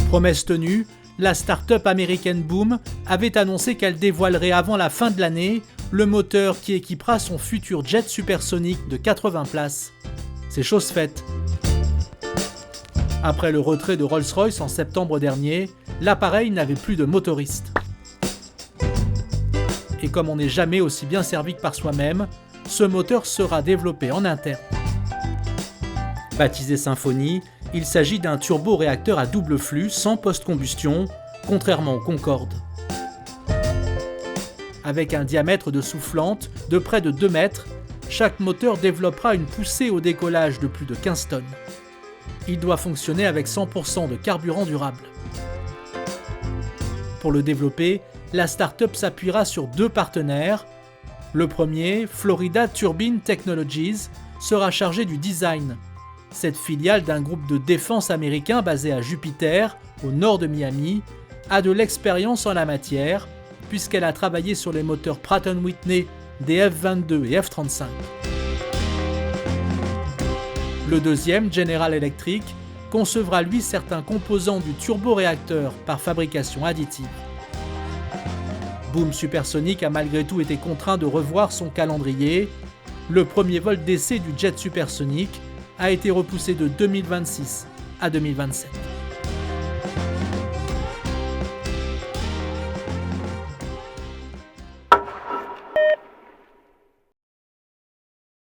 Promesse tenue, la start-up américaine Boom avait annoncé qu'elle dévoilerait avant la fin de l'année le moteur qui équipera son futur jet supersonique de 80 places. C'est chose faite. Après le retrait de Rolls-Royce en septembre dernier, l'appareil n'avait plus de motoriste. Et comme on n'est jamais aussi bien servi que par soi-même, ce moteur sera développé en interne. Baptisé Symphony, il s'agit d'un turboréacteur à double flux sans post-combustion, contrairement au Concorde. Avec un diamètre de soufflante de près de 2 mètres, chaque moteur développera une poussée au décollage de plus de 15 tonnes. Il doit fonctionner avec 100% de carburant durable. Pour le développer, la start-up s'appuiera sur 2 partenaires. Le premier, Florida Turbine Technologies, sera chargé du design. Cette filiale d'un groupe de défense américain basé à Jupiter, au nord de Miami, a de l'expérience en la matière, puisqu'elle a travaillé sur les moteurs Pratt & Whitney des F-22 et F-35. Le deuxième, General Electric, concevra lui certains composants du turboréacteur par fabrication additive. Boom Supersonic a malgré tout été contraint de revoir son calendrier. Le premier vol d'essai du jet supersonique a été repoussé de 2026 à 2027.